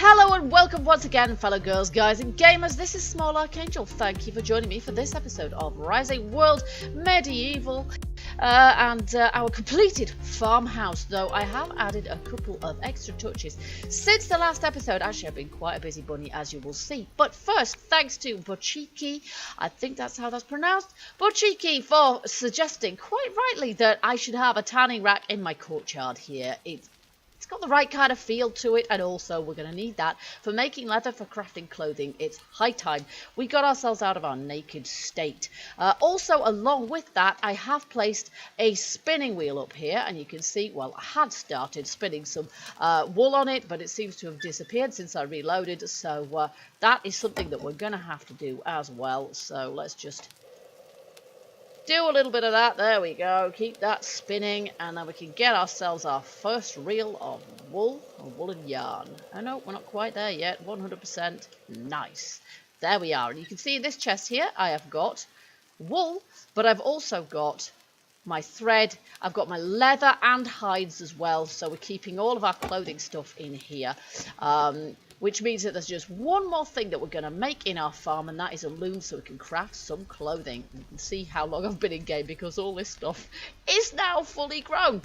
Hello and welcome once again, fellow girls, guys and gamers. This is Small Archangel. Thank you for joining me for this episode of Rising World Medieval and our completed farmhouse, though I have added a couple of extra touches since the last episode. Actually, I've been quite a busy bunny, as you will see. But first, thanks to Bochiki, I think that's how that's pronounced, Bochiki, for suggesting quite rightly that I should have a tanning rack in my courtyard here. It's got the right kind of feel to it, and also we're going to need that for making leather for crafting clothing. It's high time we got ourselves out of our naked state. Also, along with that, I have placed a spinning wheel up here, and you can see, well, I had started spinning some wool on it, but it seems to have disappeared since I reloaded, so that is something that we're going to have to do as well. So let's just do a little bit of that. There we go. Keep that spinning, and then we can get ourselves our first reel of wool or woolen yarn. Oh no, we're not quite there yet. 100%. Nice. There we are. And you can see in this chest here, I have got wool, but I've also got my thread. I've got my leather and hides as well. So we're keeping all of our clothing stuff in here. Which means that there's just one more thing that we're going to make in our farm, and that is a loom so we can craft some clothing. You can see how long I've been in game because all this stuff is now fully grown.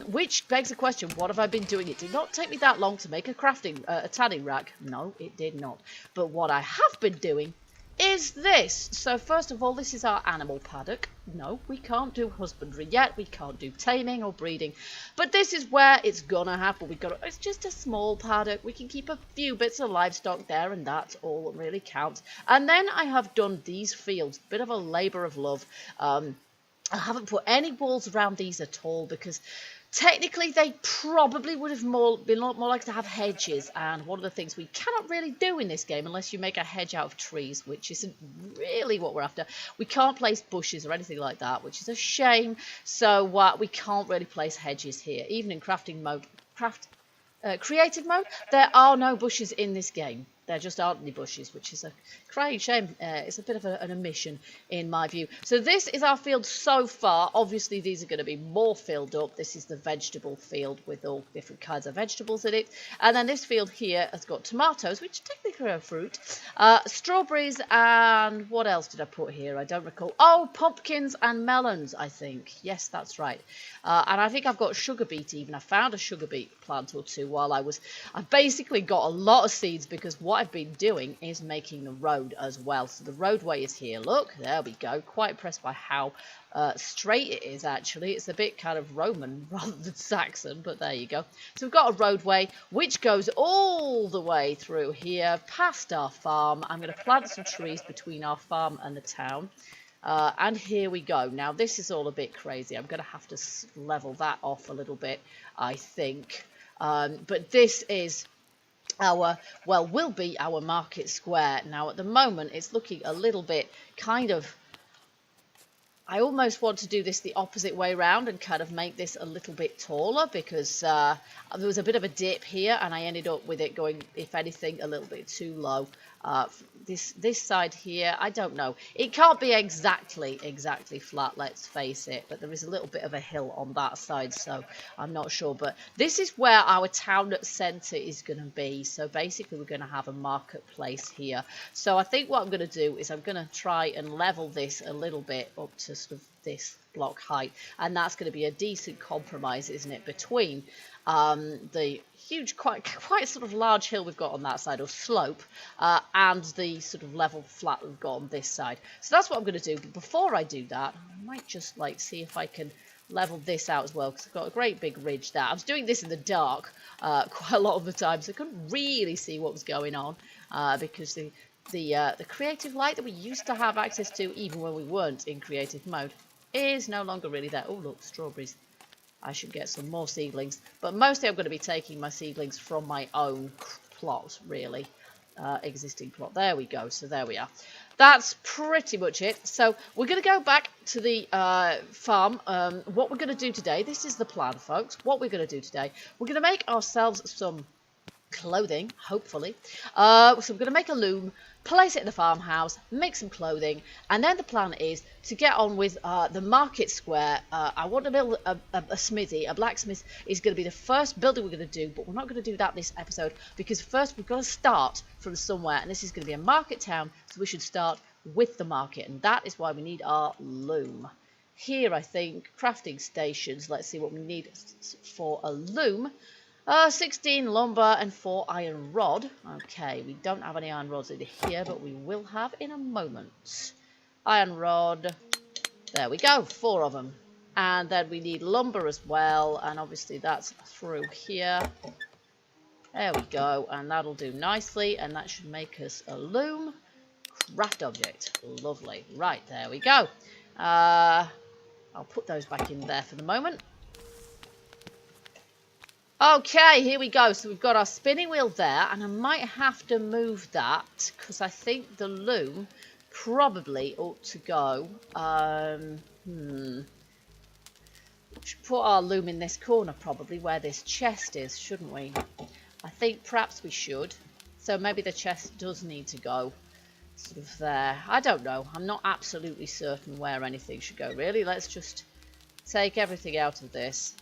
Which begs the question, what have I been doing? It did not take me that long to make a tanning rack. No, it did not. But what I have been doing is this. So first of all, this is our animal paddock. No, we can't do husbandry yet. We can't do taming or breeding. But this is where it's gonna happen. It's just a small paddock. We can keep a few bits of livestock there, and that's all that really counts. And then I have done these fields. Bit of a labour of love. I haven't put any walls around these at all because technically, they probably would have been more likely to have hedges, and one of the things we cannot really do in this game, unless you make a hedge out of trees, which isn't really what we're after. We can't place bushes or anything like that, which is a shame, so we can't really place hedges here. Even in crafting mode, creative mode, there are no bushes in this game. There just aren't any bushes, which is a crying shame. It's a bit of an omission in my view. So this is our field so far. Obviously, these are going to be more filled up. This is the vegetable field with all different kinds of vegetables in it. And then this field here has got tomatoes, which technically are fruit, strawberries, and what else did I put here? I don't recall. Oh, pumpkins and melons, I think. Yes, that's right. And I think I've got sugar beet even. I found a sugar beet plant or two while I basically got a lot of seeds because what I've been doing is making the road as well. So the roadway is here. Look, there we go. Quite impressed by how straight it is, actually. It's a bit kind of Roman rather than Saxon, but there you go. So we've got a roadway which goes all the way through here past our farm. I'm going to plant some trees between our farm and the town. And here we go. Now, this is all a bit crazy. I'm going to have to level that off a little bit, I think. But this is will be our market square. Now, at the moment, it's looking a little bit kind of, I almost want to do this the opposite way around and kind of make this a little bit taller because there was a bit of a dip here and I ended up with it going, if anything, a little bit too low. This side here, I don't know. It can't be exactly flat, let's face it, but there is a little bit of a hill on that side, so I'm not sure. But this is where our town centre is going to be. So basically, we're going to have a marketplace here. So I think what I'm going to do is I'm going to try and level this a little bit up to sort of this block height, and that's going to be a decent compromise, isn't it, between the huge, quite sort of large hill we've got on that side, or slope, and the sort of level flat we've got on this side. So that's what I'm going to do. But before I do that, I might just see if I can level this out as well, because I've got a great big ridge there. I was doing this in the dark quite a lot of the time, so I couldn't really see what was going on because the creative light that we used to have access to, even when we weren't in creative mode, is no longer really there. Oh, look, strawberries. I should get some more seedlings, but mostly I'm going to be taking my seedlings from my own plot, really, existing plot. There we go. So there we are. That's pretty much it. So we're going to go back to the farm. What we're going to do today, this is the plan, folks. What we're going to do today, we're going to make ourselves some clothing, hopefully. So we're going to make a loom, place it in the farmhouse, make some clothing, and then the plan is to get on with the market square. I want to build a smithy. A blacksmith is going to be the first building we're going to do, but we're not going to do that this episode because first we've got to start from somewhere, and this is going to be a market town, so we should start with the market, and that is why we need our loom. Here, I think, crafting stations. Let's see what we need for a loom. 16 lumber and 4 iron rod. Okay, we don't have any iron rods in here, but we will have in a moment. Iron rod. There we go, 4 of them. And then we need lumber as well, and obviously that's through here. There we go, and that'll do nicely, and that should make us a loom. Craft object. Lovely. Right, there we go. I'll put those back in there for the moment. Okay, here we go. So we've got our spinning wheel there, and I might have to move that because I think the loom probably ought to go. We should put our loom in this corner probably where this chest is, shouldn't we? I think perhaps we should. So maybe the chest does need to go sort of there. I don't know. I'm not absolutely certain where anything should go, really. Let's just take everything out of this.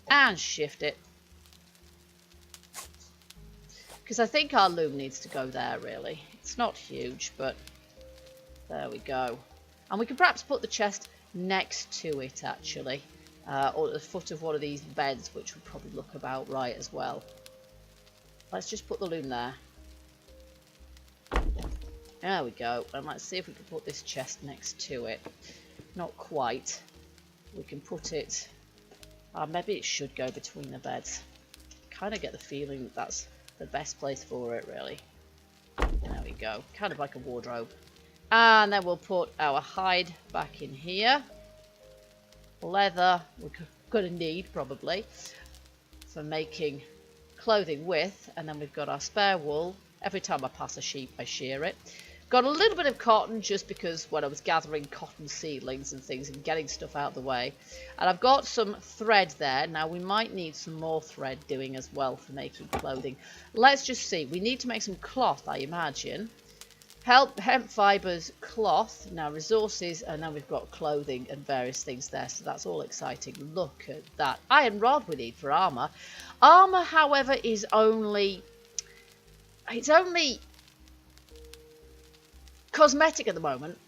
And shift it. Because I think our loom needs to go there, really. It's not huge, but there we go. And we can perhaps put the chest next to it, actually. Or at the foot of one of these beds, which would probably look about right as well. Let's just put the loom there. There we go. And let's see if we can put this chest next to it. Not quite. We can put it... maybe it should go between the beds. Kind of get the feeling that that's the best place for it, really. There we go. Kind of like a wardrobe. And then we'll put our hide back in here. Leather, we're going to need, probably, for making clothing with. And then we've got our spare wool. Every time I pass a sheep, I shear it. Got a little bit of cotton just because when I was gathering cotton seedlings and things and getting stuff out of the way. And I've got some thread there. Now we might need some more thread doing as well for making clothing. Let's just see. We need to make some cloth, I imagine. Hemp fibres, cloth. Now resources, and then we've got clothing and various things there. So that's all exciting. Look at that. Iron rod we need for armour. Armour, however, is only... It's only... cosmetic at the moment.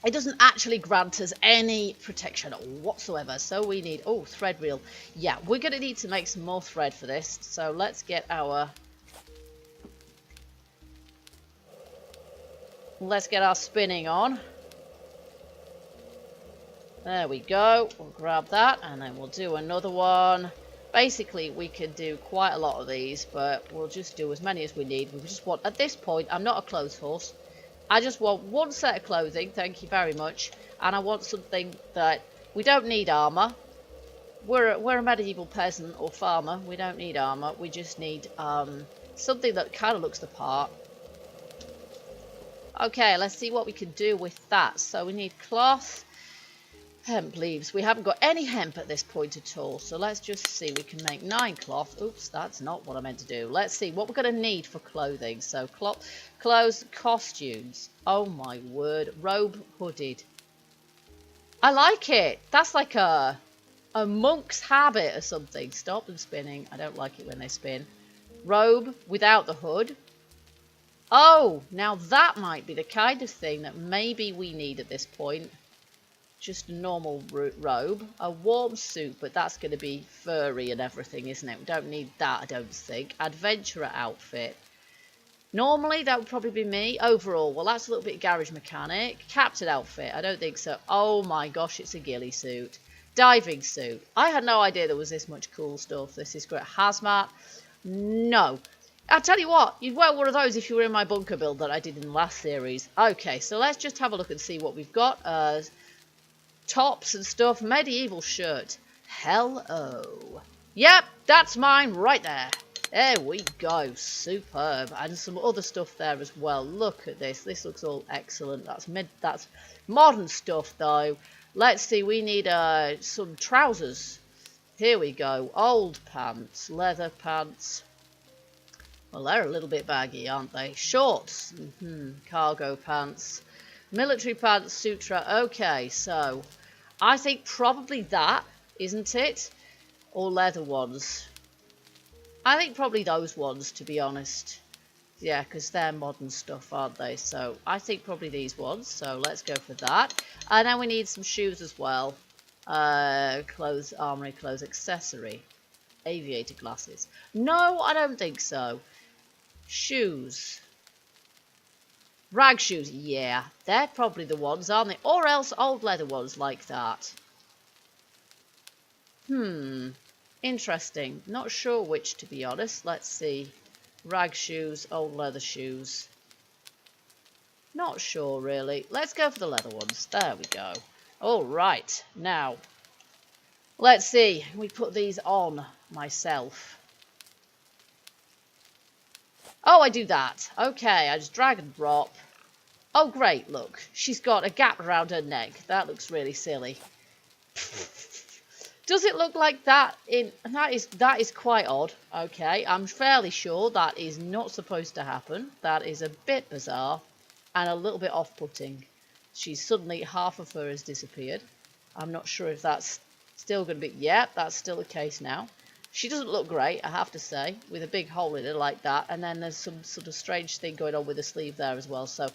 It doesn't actually grant us any protection whatsoever, so we need thread reel. Yeah, we're going to need to make some more thread for this, so let's get our spinning on. There we go. We'll grab that and then we'll do another one. Basically, we can do quite a lot of these, but we'll just do as many as we need. We just want, at this point, I'm not a clothes horse. I just want one set of clothing, thank you very much, and I want something that we don't need armour. We're a medieval peasant or farmer. We don't need armour. We just need something that kind of looks the part. Okay, let's see what we can do with that. So we need cloth, hemp leaves. We haven't got any hemp at this point at all, so let's just see. We can make 9 cloth. Oops, that's not what I meant to do. Let's see what we're going to need for clothing. So clothes, costumes. Oh my word, robe, hooded. I like it. That's like a monk's habit or something. Stop them spinning. I don't like it when they spin. Robe without the hood. Oh, now that might be the kind of thing that maybe we need at this point. Just a normal robe. A warm suit, but that's going to be furry and everything, isn't it? We don't need that, I don't think. Adventurer outfit. Normally, that would probably be me. Overall, well, that's a little bit garage mechanic. Captain outfit, I don't think so. Oh my gosh, it's a ghillie suit. Diving suit. I had no idea there was this much cool stuff. This is great. Hazmat. No. I'll tell you what, you'd wear one of those if you were in my bunker build that I did in the last series. Okay, so let's just have a look and see what we've got. Tops and stuff. Medieval shirt. Hello. Yep, that's mine right there. There we go. Superb. And some other stuff there as well. Look at this. This looks all excellent. That's modern stuff, though. Let's see. We need some trousers. Here we go. Old pants, leather pants. Well, they're a little bit baggy, aren't they? Shorts, cargo pants, military pants, sutra. Okay, so I think probably that, isn't it? Or leather ones. I think probably those ones, to be honest. Yeah, because they're modern stuff, aren't they? So I think probably these ones. So let's go for that. And then we need some shoes as well. Clothes, armory, clothes, accessory. Aviator glasses. No, I don't think so. Shoes. Rag shoes. Yeah, they're probably the ones, aren't they? Or else old leather ones like that. Interesting. Not sure which, to be honest. Let's see. Rag shoes, old leather shoes. Not sure, really. Let's go for the leather ones. There we go. All right. Now, let's see. We put these on myself. Oh, I do that. Okay, I just drag and drop. Oh, great, look. She's got a gap around her neck. That looks really silly. Does it look like that? That is quite odd. Okay, I'm fairly sure that is not supposed to happen. That is a bit bizarre and a little bit off-putting. She's suddenly, half of her has disappeared. I'm not sure if that's still going to be... Yep, that's still the case now. She doesn't look great, I have to say, with a big hole in it like that. And then there's some sort of strange thing going on with the sleeve there as well. So,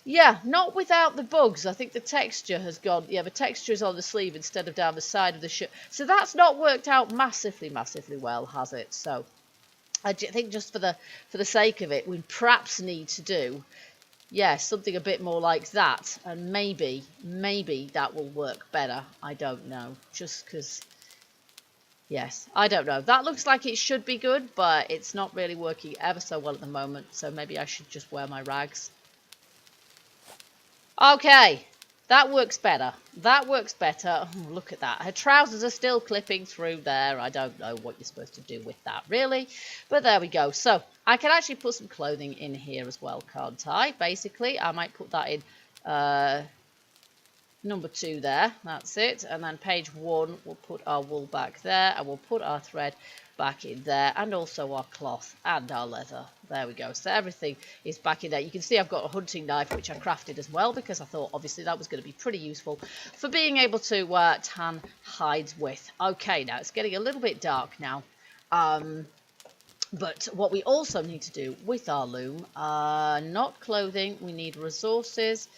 yeah, not without the bugs. I think the texture has gone... Yeah, the texture is on the sleeve instead of down the side of the shirt. So that's not worked out massively well, has it? So I think just for the sake of it, we perhaps need to do... Yeah, something a bit more like that. And maybe that will work better. I don't know. Just because... Yes, I don't know. That looks like it should be good, but it's not really working ever so well at the moment. So maybe I should just wear my rags. Okay, that works better. That works better. Oh, look at that. Her trousers are still clipping through there. I don't know what you're supposed to do with that, really. But there we go. So I can actually put some clothing in here as well, can't I? Basically, I might put that in... Number 2 there, that's it. And then page 1, we'll put our wool back there, and we'll put our thread back in there, and also our cloth and our leather. There we go. So everything is back in there. You can see I've got a hunting knife, which I crafted as well, because I thought obviously that was going to be pretty useful for being able to tan hides with. Okay, now it's getting a little bit dark now. But what we also need to do with our loom, not clothing, we need resources.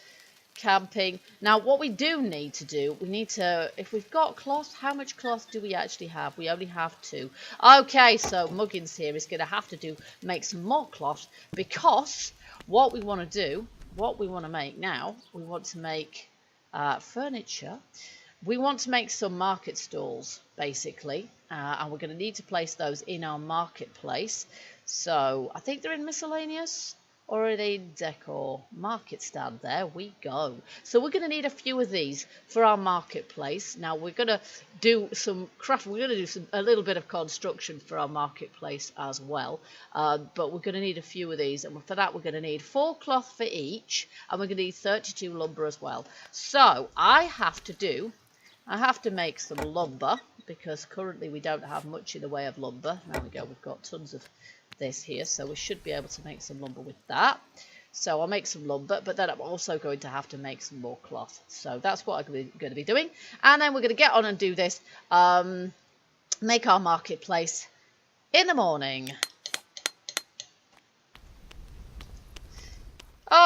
Camping. Now what we do need to do, we need to, if we've got cloth, how much cloth do we actually have? We only have 2. Okay, so Muggins here is going to have to make some more cloth, because what we want to do, what we want to make now, we want to make furniture. We want to make some market stalls, basically, and we're going to need to place those in our marketplace. So I think they're in miscellaneous. Or are they in decor? Market stand, there we go. So we're going to need a few of these for our marketplace. Now we're going to do some craft, we're going to do a little bit of construction for our marketplace as well. But we're going to need a few of these, and for that we're going to need 4 cloth for each, and we're going to need 32 lumber as well. So I have to make some lumber, because currently we don't have much in the way of lumber. There we go, we've got tons of this here, so we should be able to make some lumber with that. So I'll make some lumber, but then I'm also going to have to make some more cloth. So that's what I'm going to be doing, and then we're going to get on and do this, make our marketplace in the morning.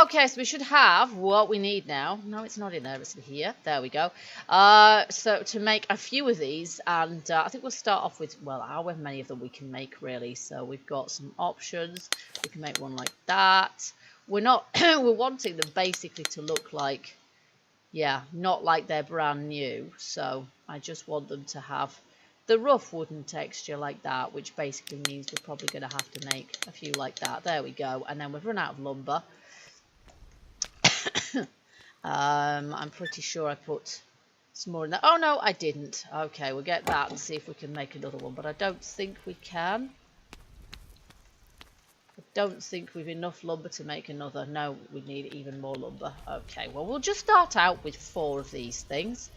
Okay, so we should have what we need now. No, it's not in there, it's in here. There we go. So to make a few of these, and I think we'll start off with, well, however many of them we can make, really. So we've got some options. We can make one like that. We're not, we're wanting them basically to look like, yeah, not like they're brand new. So I just want them to have the rough wooden texture like that, which basically means we're probably going to have to make a few like that. There we go. And then we've run out of lumber. I'm pretty sure I put some more in there. Oh no, I didn't. Okay, we'll get that and see if we can make another one, but I don't think we can. I don't think we've enough lumber to make another. No, we need even more lumber. Okay, well we'll just start out with 4 of these things.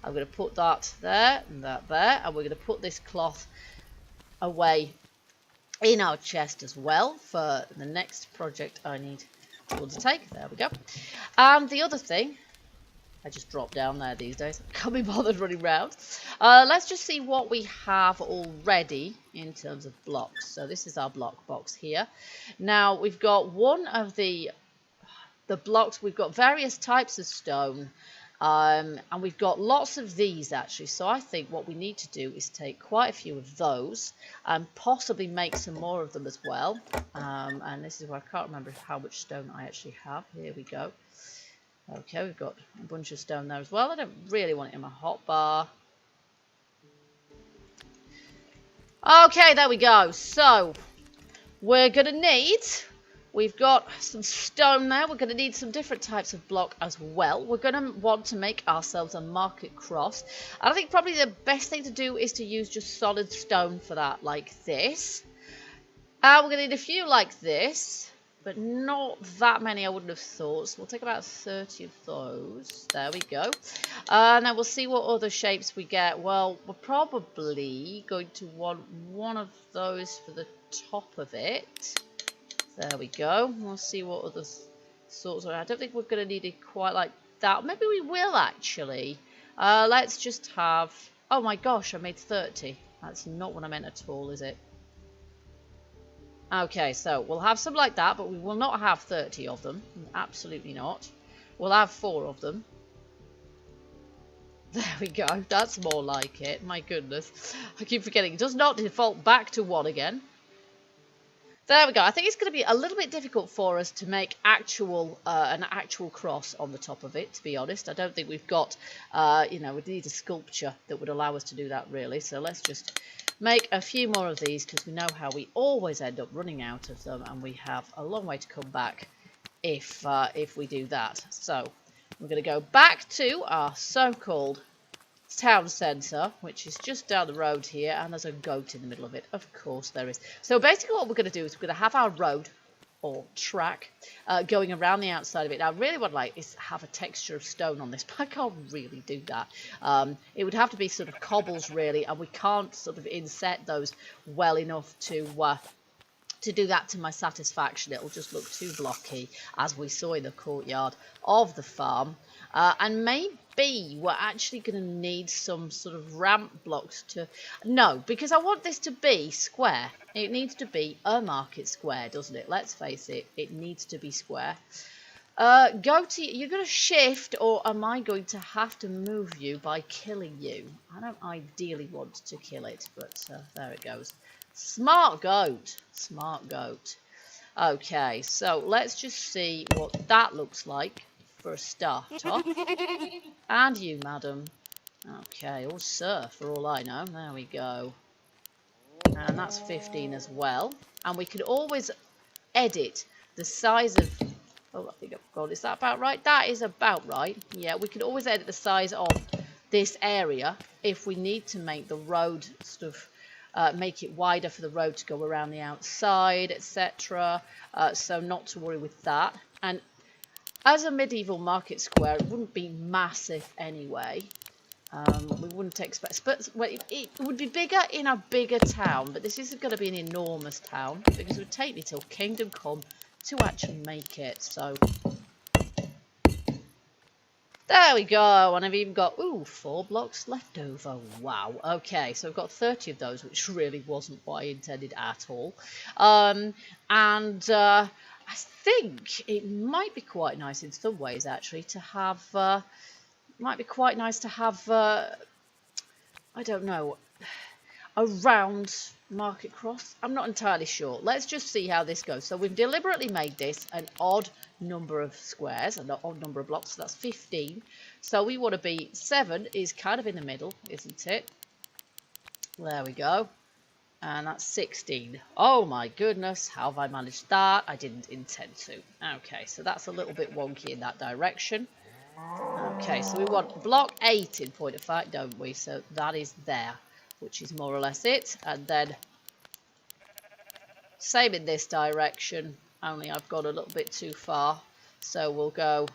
I'm going to put that there and that there, and we're going to put this cloth away in our chest as well for the next project I need to undertake. There we go. And the other thing, I just drop down there these days. Can't be bothered running round. Let's just see what we have already in terms of blocks. So this is our block box here. Now we've got one of the blocks. We've got various types of stone, and we've got lots of these actually. So I think what we need to do is take quite a few of those and possibly make some more of them as well. And this is where I can't remember how much stone I actually have. Here we go. Okay, we've got a bunch of stone there as well. I don't really want it in my hotbar. Okay, there we go. So, we're going to need... We've got some stone there. We're going to need some different types of block as well. We're going to want to make ourselves a market cross. And I think probably the best thing to do is to use just solid stone for that, like this. We're going to need a few like this. But not that many, I wouldn't have thought. So we'll take about 30 of those. There we go. Now we'll see what other shapes we get. Well, we're probably going to want one of those for the top of it. There we go. We'll see what other sorts are. I don't think we're going to need it quite like that. Maybe we will, actually. Let's just have... Oh my gosh, I made 30. That's not what I meant at all, is it? Okay, so we'll have some like that, but we will not have 30 of them. Absolutely not. We'll have 4 of them. There we go. That's more like it. My goodness. I keep forgetting. It does not default back to 1 again. There we go. I think it's going to be a little bit difficult for us to make an actual cross on the top of it, to be honest. I don't think we've got, you know, we need a sculpture that would allow us to do that, really. So let's just... make a few more of these because we know how we always end up running out of them, and we have a long way to come back if we do that. So we're going to go back to our so-called town centre, which is just down the road here, and there's a goat in the middle of it. Of course there is. So basically what we're going to do is we're going to have our road or track going around the outside of it. Now, really what I like is have a texture of stone on this, but I can't really do that. It would have to be sort of cobbles, really, and we can't sort of inset those well enough to do that to my satisfaction. It'll just look too blocky, as we saw in the courtyard of the farm. And maybe we're actually going to need some sort of ramp blocks to... No, because I want this to be square. It needs to be a market square, doesn't it? Let's face it, it needs to be square. Goatee, you're going to shift, or am I going to have to move you by killing you? I don't ideally want to kill it, but there it goes. Smart goat. Smart goat. Okay, so let's just see what that looks like. For a start off. And you, madam. Okay, or sir, for all I know. There we go. And that's 15 as well. And we can always edit the size of... Oh, I think I've got... Is that about right? That is about right. Yeah, we can always edit the size of this area if we need to make the road sort of... make it wider for the road to go around the outside, etc. So not to worry with that. And as a medieval market square, it wouldn't be massive anyway. We wouldn't expect... But well, it would be bigger in a bigger town, but this isn't going to be an enormous town, because it would take me till Kingdom Come to actually make it. So there we go. And I've even got, 4 blocks left over. Wow. Okay, so I've got 30 of those, which really wasn't what I intended at all. I think it might be quite nice in some ways, actually, to have... might be quite nice to have, I don't know, a round market cross. I'm not entirely sure. Let's just see how this goes. So we've deliberately made this an odd number of squares, an odd number of blocks. So that's 15. So we want to be... 7 is kind of in the middle, isn't it? There we go. And that's 16. Oh my goodness, how have I managed that? I didn't intend to. Okay, so that's a little bit wonky in that direction. Okay, so we want block 8 in point of fact, don't we? So that is there, which is more or less it. And then same in this direction, only I've gone a little bit too far. So we'll go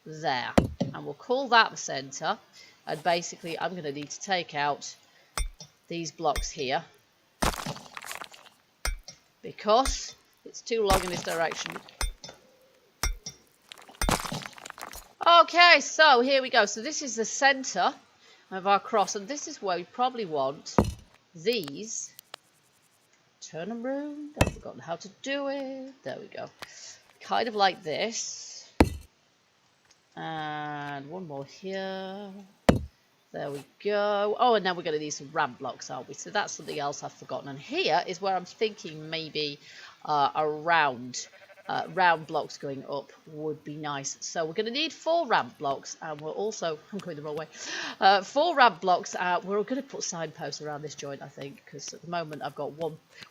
there. And we'll call that the centre. And basically, I'm going to need to take out these blocks here because it's too long in this direction. Okay, so here we go. So this is the center of our cross, and this is where we probably want these. Turn them round. I've forgotten how to do it. There we go. Kind of like this. And one more here. There we go. Oh, and now we're going to need some ramp blocks, aren't we? So that's something else I've forgotten. And here is where I'm thinking maybe round blocks going up would be nice. So we're going to need 4 ramp blocks, and we're also, I'm going the wrong way, 4 ramp blocks. We're going to put signposts around this joint, I think, because at the moment I've got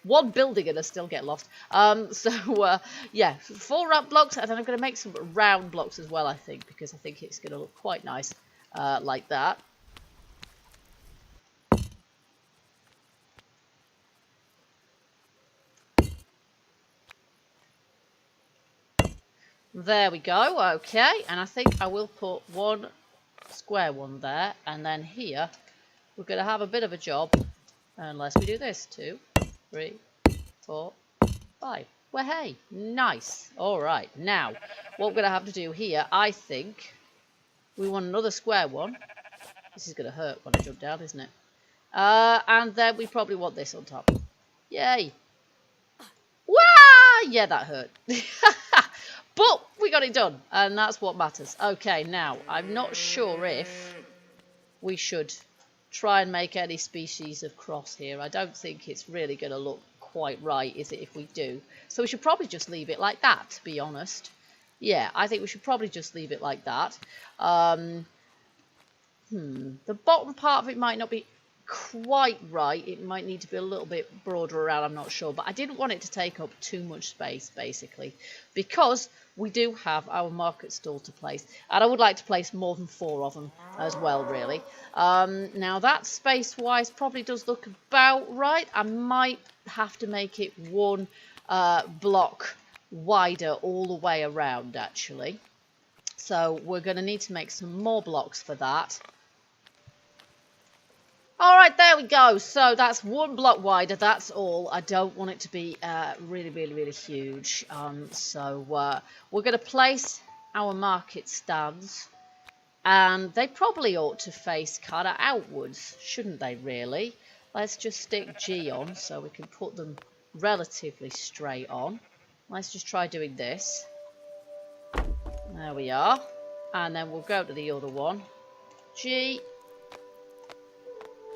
one building and I still get lost. Yeah, 4 ramp blocks, and then I'm going to make some round blocks as well, I think, because I think it's going to look quite nice like that. There we go. Okay, and I think I will put 1 square one there, and then here we're going to have a bit of a job unless we do this. 2, 3, 4, 5. Well, hey, nice. All right, now what we're going to have to do here, I think we want another square one. This is going to hurt when I jump down, isn't it? And then we probably want this on top. Yay. Wah! Yeah, that hurt. But we got it done, and that's what matters. Okay, now, I'm not sure if we should try and make any species of cross here. I don't think it's really going to look quite right, is it, if we do? So we should probably just leave it like that, to be honest. Yeah, I think we should probably just leave it like that. The bottom part of it might not be quite right. It might need to be a little bit broader around, I'm not sure, but I didn't want it to take up too much space, basically, because we do have our market stall to place, and I would like to place more than 4 of them as well, really. Now that space wise probably does look about right. I might have to make it 1 block wider all the way around, actually, so we're going to need to make some more blocks for that. Alright, there we go. So that's 1 block wider, that's all. I don't want it to be really huge. We're going to place our market stands, and they probably ought to face kind of outwards, shouldn't they, really? Let's just stick G on so we can put them relatively straight on. Let's just try doing this. There we are. And then we'll go to the other one. G.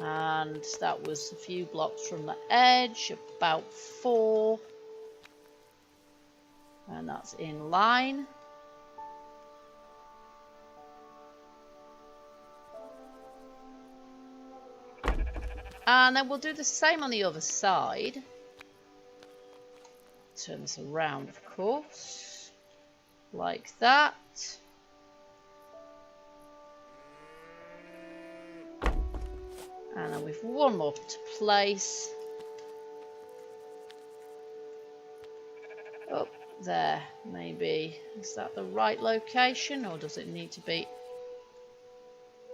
And that was a few blocks from the edge, about 4. And that's in line. And then we'll do the same on the other side. Turn this around, of course, like that. And then we've 1 more to place. Up there, maybe. Is that the right location, or does it need to be?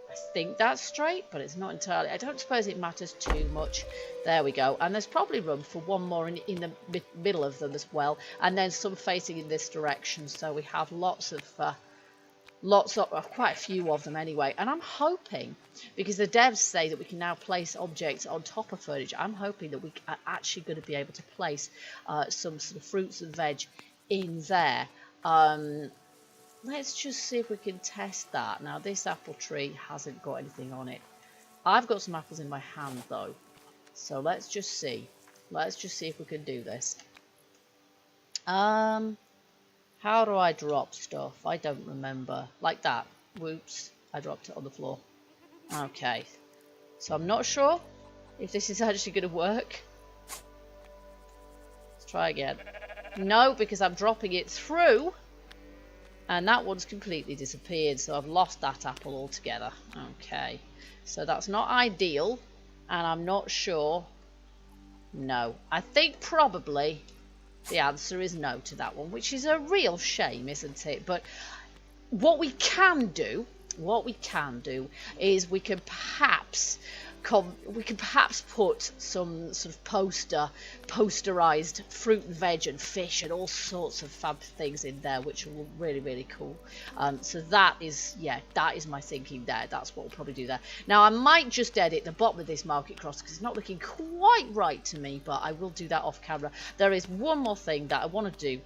I think that's straight, but it's not entirely. I don't suppose it matters too much. There we go. And there's probably room for 1 more in the middle of them as well, and then some facing in this direction. So we have lots of quite a few of them anyway. And I'm hoping, because the devs say that we can now place objects on top of furniture, I'm hoping that we are actually going to be able to place some sort of fruits and veg in there. Let's just see if we can test that. Now, this apple tree hasn't got anything on it. I've got some apples in my hand, though. So let's just see. Let's just see if we can do this. How do I drop stuff? I don't remember. Like that. Whoops. I dropped it on the floor. Okay. So I'm not sure if this is actually going to work. Let's try again. No, because I'm dropping it through. And that one's completely disappeared. So I've lost that apple altogether. Okay. So that's not ideal. And I'm not sure. No. I think probably the answer is no to that one, which is a real shame, isn't it? But what we can do what we can do is we can perhaps put some sort of posterized fruit and veg and fish and all sorts of fab things in there, which are really, really cool. So that is my thinking there. That's what we'll probably do there. Now I might just edit the bottom of this market cross because it's not looking quite right to me, but I will do that off camera. There is one more thing that I want to do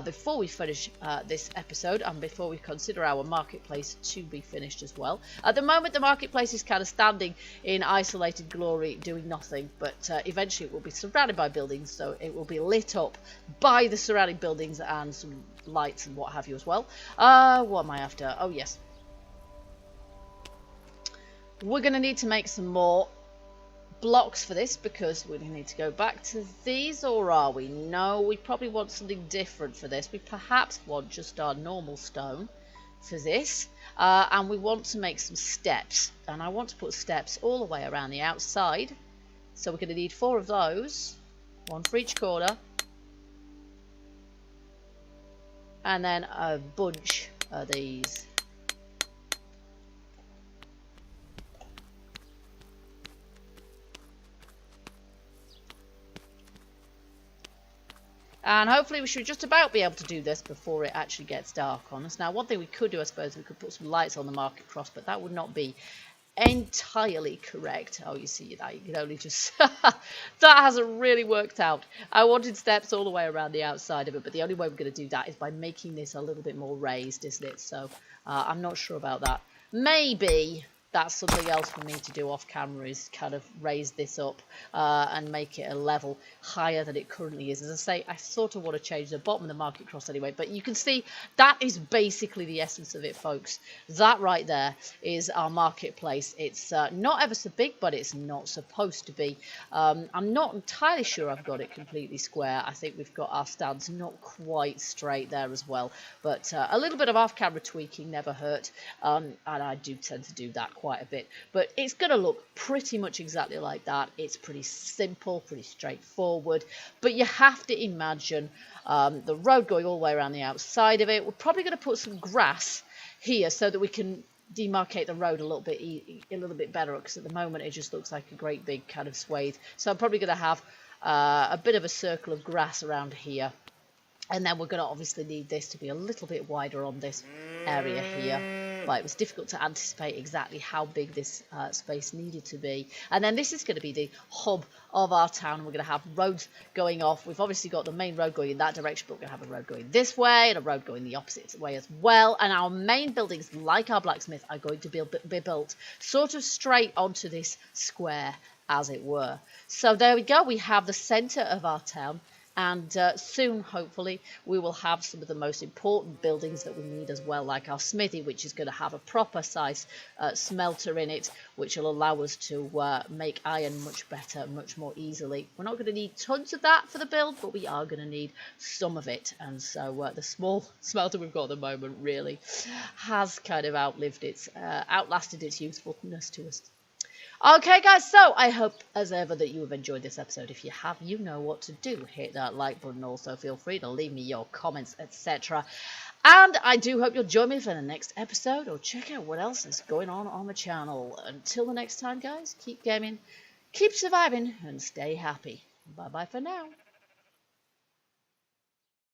before we finish this episode, and before we consider our marketplace to be finished as well. At the moment, the marketplace is kind of standing in isolated glory, doing nothing, but eventually it will be surrounded by buildings, so it will be lit up by the surrounding buildings and some lights and what have you as well. What am I after? Oh yes, we're going to need to make some more blocks for this, because we need to go back to these, or are we? No, we probably want something different for this. We perhaps want just our normal stone for this, and we want to make some steps, and I want to put steps all the way around the outside, so we're going to need 4 of those, 1 for each corner, and then a bunch of these. And hopefully we should just about be able to do this before it actually gets dark on us. Now, one thing we could do, I suppose, we could put some lights on the market cross, but that would not be entirely correct. Oh, you see that? You can only just... that hasn't really worked out. I wanted steps all the way around the outside of it, but the only way we're going to do that is by making this a little bit more raised, isn't it? So I'm not sure about that. Maybe that's something else for me to do off camera, is kind of raise this up and make it a level higher than it currently is. As I say, I sort of want to change the bottom of the market cross anyway, but you can see that is basically the essence of it, folks. That right there is our marketplace. It's not ever so big, but it's not supposed to be. I'm not entirely sure I've got it completely square. I think we've got our stands not quite straight there as well, but a little bit of off-camera tweaking never hurt, and I do tend to do that quite a bit, but it's going to look pretty much exactly like that. It's pretty simple, pretty straightforward, but you have to imagine the road going all the way around the outside of it. We're probably going to put some grass here so that we can demarcate the road a little bit better, because at the moment it just looks like a great big kind of swathe. So I'm probably going to have a bit of a circle of grass around here, and then we're going to obviously need this to be a little bit wider on this area here. But it was difficult to anticipate exactly how big this space needed to be. And then this is going to be the hub of our town. We're going to have roads going off. We've obviously got the main road going in that direction, but we're going to have a road going this way and a road going the opposite way as well. And our main buildings, like our blacksmith, are going to be built sort of straight onto this square, as it were. So there we go. We have the centre of our town. And soon, hopefully, we will have some of the most important buildings that we need as well, like our smithy, which is going to have a proper size smelter in it, which will allow us to make iron much better, much more easily. We're not going to need tons of that for the build, but we are going to need some of it. And so the small smelter we've got at the moment really has kind of outlasted its usefulness to us. Okay, guys, so I hope, as ever, that you have enjoyed this episode. If you have, you know what to do. Hit that like button. Also, feel free to leave me your comments, etc. And I do hope you'll join me for the next episode, or check out what else is going on the channel. Until the next time, guys, keep gaming, keep surviving, and stay happy. Bye-bye for now.